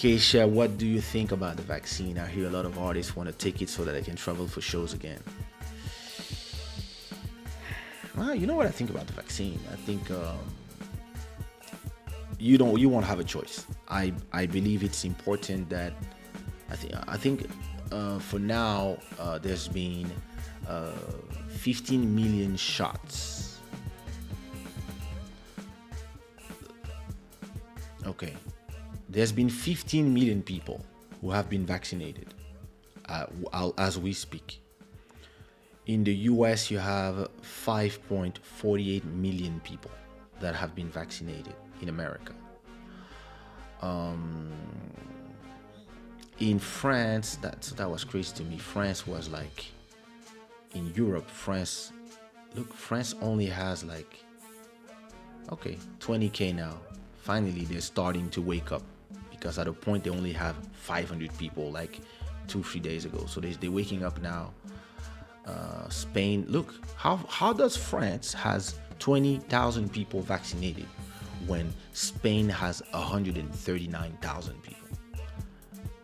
Kaysha, what do you think about the vaccine? I hear a lot of artists want to take it so that they can travel for shows again. Well, you know what I think about the vaccine? I think you won't have a choice. I believe it's important that I think for now there's been uh, 15 million shots. Okay, there's been 15 million people who have been vaccinated as we speak. In the US, you have 5.48 million people that have been vaccinated in America. Um, in France, that was crazy to me. France was like in Europe. France only has like okay 20K now. Finally, they're starting to wake up because at a point they only have 500 people like 2 3 days ago. So they're waking up now. Spain. Look, how does France has 20,000 people vaccinated when Spain has 139,000 people?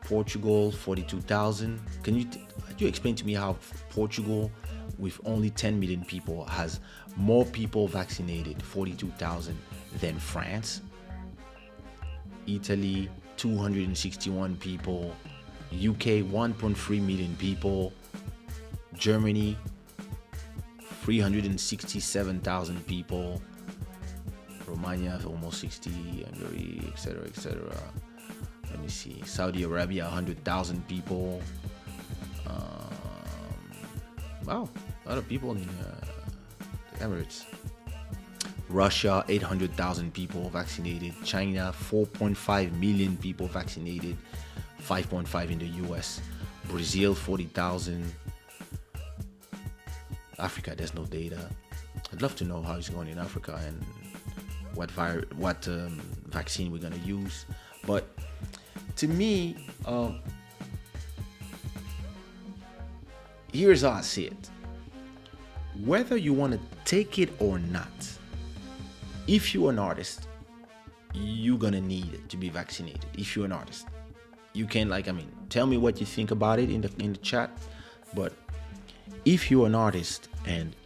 Portugal 42,000. Can you explain to me how Portugal, with only 10 million people, has more people vaccinated 42,000 than France? Italy 261 people. UK 1.3 million people. Germany 367,000 people. Romania almost 60, Hungary, etc., etc. Let me see. Saudi Arabia 100,000 people. Wow, a lot of people in the Emirates. Russia 800,000 people vaccinated. China 4.5 million people vaccinated. 5.5 in the US. Brazil 40,000. Africa, there's no data. I'd love to know how it's going in Africa and what vaccine we're gonna use. But to me, here's how I see it. Whether you want to take it or not, if you're an artist, you're gonna need to be vaccinated. If you're an artist, you can tell me what you think about it in the chat. But if you're an artist and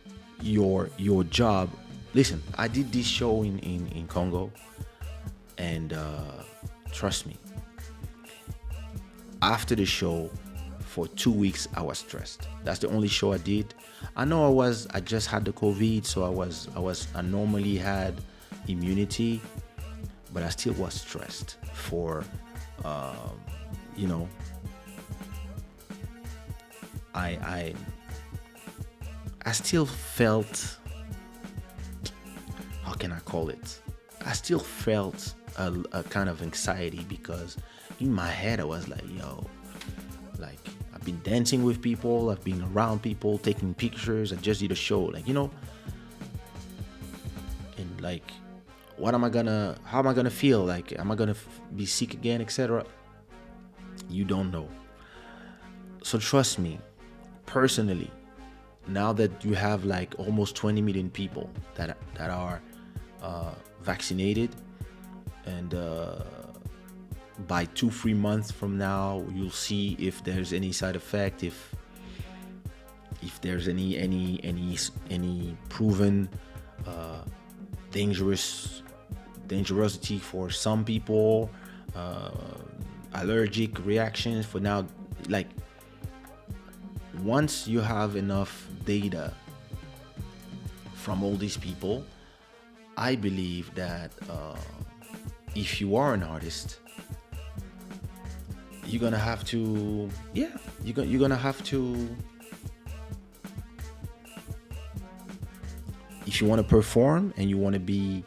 your job, listen, I did this show in Congo, and trust me, after the show for 2 weeks I was stressed. That's the only show I did. I know I just had the COVID, so I normally had immunity, but I still was stressed for you know I still felt, how can I call it? I still felt a kind of anxiety because in my head I was like, yo, like I've been dancing with people, I've been around people, taking pictures, I just did a show, and like, how am I gonna feel? Like, am I gonna be sick again, etc.? You don't know. So trust me, personally, now that you have like almost 20 million people that are vaccinated, and by 2 3 months from now you'll see if there's any side effect, if there's any proven dangerosity for some people, allergic reactions. For now, like, once you have enough data from all these people, I believe that if you are an artist, you're gonna have to, you're gonna have to, if you want to perform and you want to be,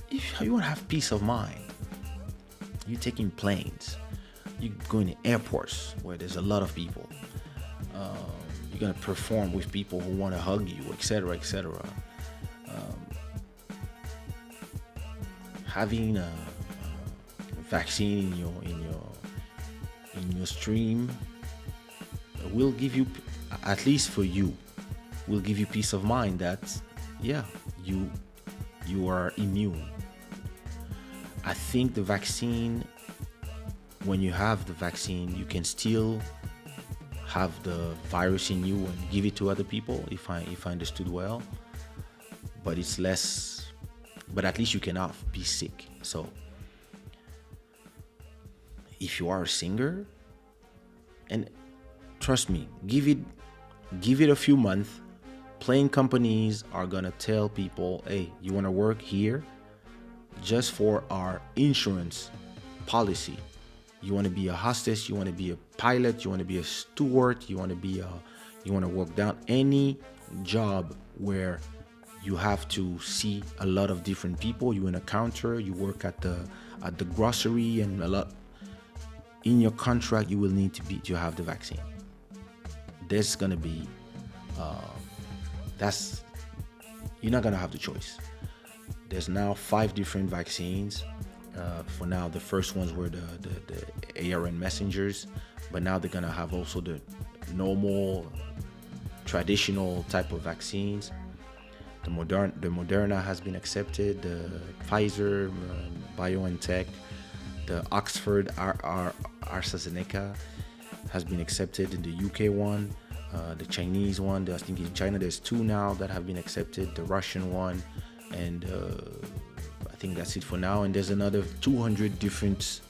if you want to have peace of mind, you're taking planes, you're going to airports where there's a lot of people, you're going to perform with people who want to hug you, etc., etc. Having a vaccine in your stream will give you, at least for you, will give you peace of mind that you are immune. I think the vaccine, when you have the vaccine, you can still have the virus in you and give it to other people, if I understood well. But it's less, but at least you cannot be sick. So if you are a singer, and trust me, give it a few months, plane companies are gonna tell people, hey, you want to work here just for our insurance policy. You want to be a hostess, you want to be a pilot, you want to be a steward, you want to work down any job where you have to see a lot of different people. You in a counter, you work at the grocery, and a lot. In your contract, you will need to have the vaccine. There's gonna be that's you're not gonna have the choice. There's now 5 different vaccines. For now, the first ones were the ARN messengers, but now they're gonna have also the normal, traditional type of vaccines. The Moderna has been accepted. The Pfizer, BioNTech, the Oxford AstraZeneca has been accepted. In the UK one, the Chinese one. I think in China there's 2 now that have been accepted. The Russian one, and I think that's it for now. And there's another 200 different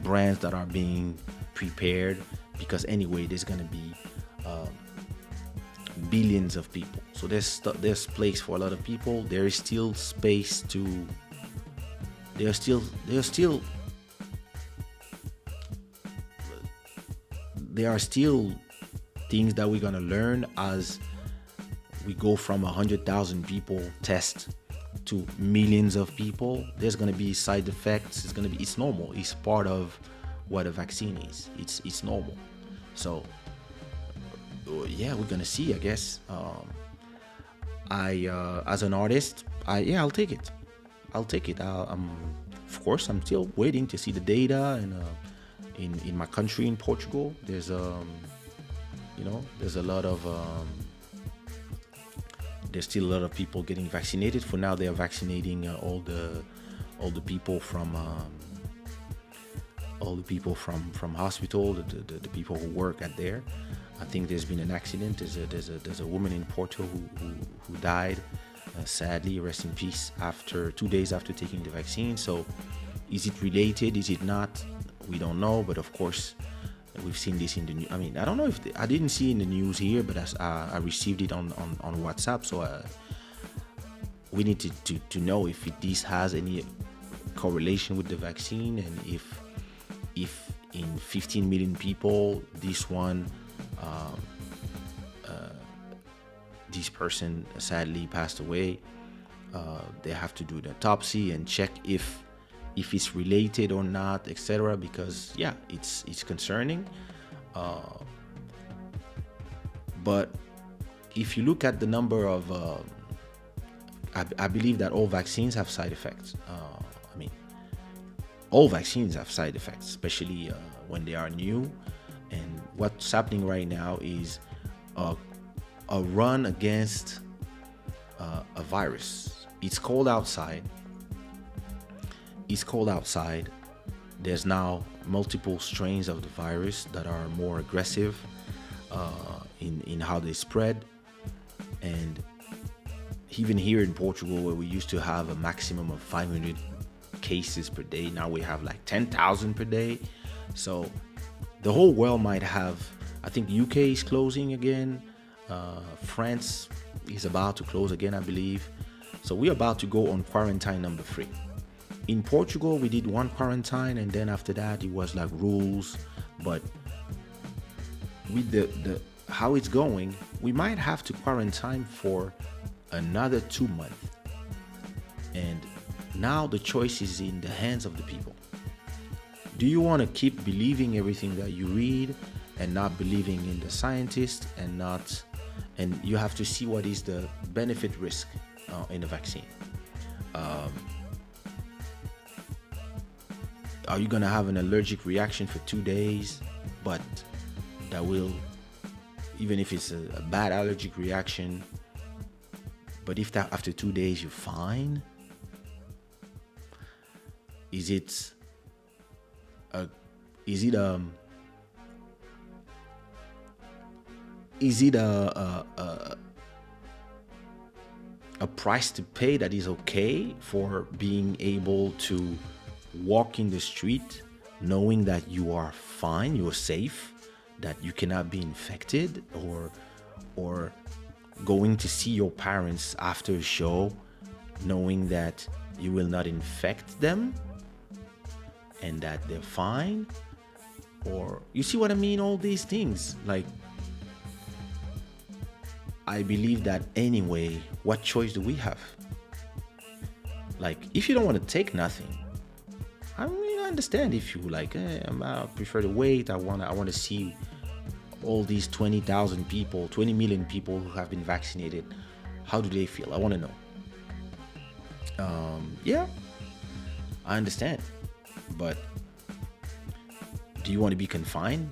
brands that are being prepared, because anyway, there's gonna be billions of people. So there's place for a lot of people. There is still space to. There's still there are still things that we're gonna learn as we go from 100,000 people test to millions of people. There's gonna be side effects. It's normal. It's part of what a vaccine is. It's normal. So yeah, we're gonna see, I guess. As an artist, I'll take it. Of course, I'm still waiting to see the data, and in my country, in Portugal, there's there's still a lot of people getting vaccinated. For now, they are vaccinating all the people from hospital, the people who work at there. I think there's been an accident. There's a woman in Porto who died. Sadly, rest in peace. After 2 days after taking the vaccine. So, is it related? Is it not? We don't know. But of course, we've seen this in the news. I mean, I don't know if I didn't see in the news here, but I received it on WhatsApp. So we need to know if this has any correlation with the vaccine, and if in 15 million people, this person sadly passed away. They have to do an autopsy and check if it's related or not, etc. Because yeah, it's concerning. But if you look at the number of, I believe that all vaccines have side effects. I mean, all vaccines have side effects, especially when they are new. And what's happening right now is a run against a virus. It's cold outside. There's now multiple strains of the virus that are more aggressive in how they spread. And even here in Portugal, where we used to have a maximum of 500 cases per day, now we have like 10,000 per day. So the whole world might have, I think the UK is closing again. France is about to close again, I believe. So we're about to go on quarantine number 3. In Portugal, we did 1 quarantine, and then after that, it was like rules. But with the how it's going, we might have to quarantine for another 2 months. And now the choice is in the hands of the people. Do you want to keep believing everything that you read and not believing in the scientists, and you have to see what is the benefit risk in the vaccine? Are you going to have an allergic reaction for 2 days, but that will, even if it's a bad allergic reaction, but if that after 2 days you're fine? Is it a is it is it a price to pay that is okay for being able to walk in the street knowing that you are fine, you're safe, that you cannot be infected, or going to see your parents after a show knowing that you will not infect them and that they're fine? Or you see what I mean? All these things, like, I believe that anyway, what choice do we have? Like, if you don't want to take nothing, I mean, I understand if you like, I prefer to wait. I want to see all these 20,000 people, 20 million people who have been vaccinated. How do they feel? I want to know. Yeah, I understand. But do you want to be confined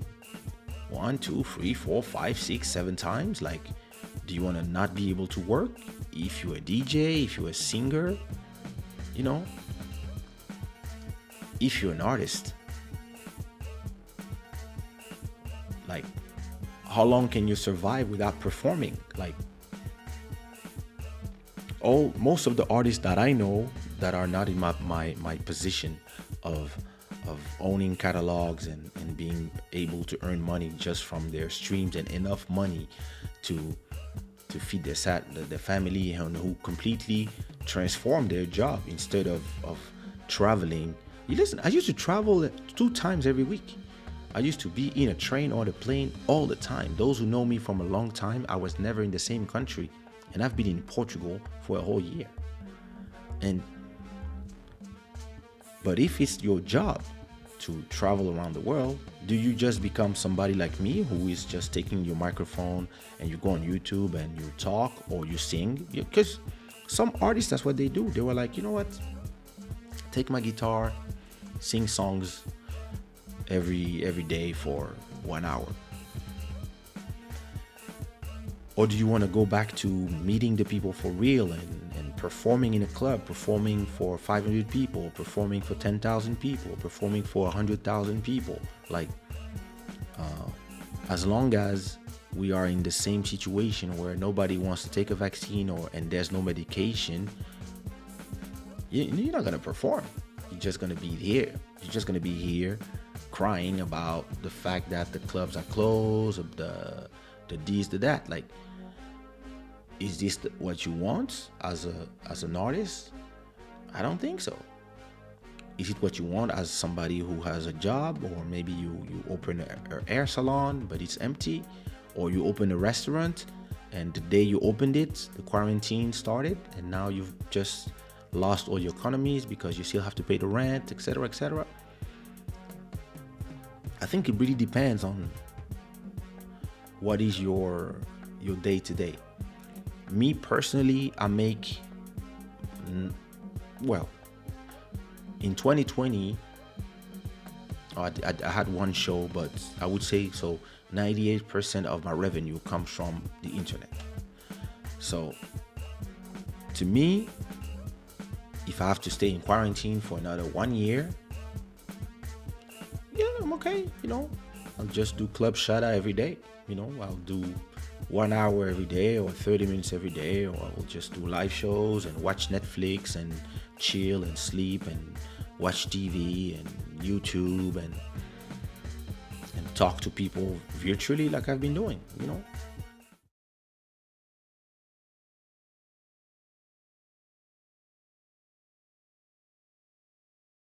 1, 2, 3, 4, 5, 6, 7 times? Like, do you want to not be able to work if you're a DJ, if you're a singer, you know, if you're an artist? Like, how long can you survive without performing? Like, most of the artists that I know that are not in my position of owning catalogs and being able to earn money just from their streams and enough money to feed their family, and who completely transform their job instead of traveling. You listen, I used to travel 2 times every week. I used to be in a train or the plane all the time. Those who know me from a long time, I was never in the same country, and I've been in Portugal for a whole year. But if it's your job to travel around the world, do you just become somebody like me who is just taking your microphone and you go on YouTube and you talk or you sing? Because some artists, that's what they do. They were like, you know what? Take my guitar, sing songs every day for 1 hour. Or do you want to go back to meeting the people for real and performing in a club, performing for 500 people, performing for 10,000 people, performing for 100,000 people? Like, as long as we are in the same situation where nobody wants to take a vaccine and there's no medication, you're not going to perform. You're just going to be here. You're just going to be here crying about the fact that the clubs are closed, the this, the that. Like, is this what you want as an artist? I don't think so. Is it what you want as somebody who has a job, or maybe you open an hair salon but it's empty, or you open a restaurant and the day you opened it, the quarantine started, and now you've just lost all your economies because you still have to pay the rent, etc., etc. I think it really depends on what is your day to day. Me personally, I make, well, in 2020, I had one show, but I would say so 98% of my revenue comes from the internet. So to me, if I have to stay in quarantine for another 1 year, yeah, I'm okay. I'll just do Club Shada every day. I'll do 1 hour every day or 30 minutes every day, or I'll just do live shows and watch Netflix and chill and sleep and watch TV and YouTube and talk to people virtually like I've been doing.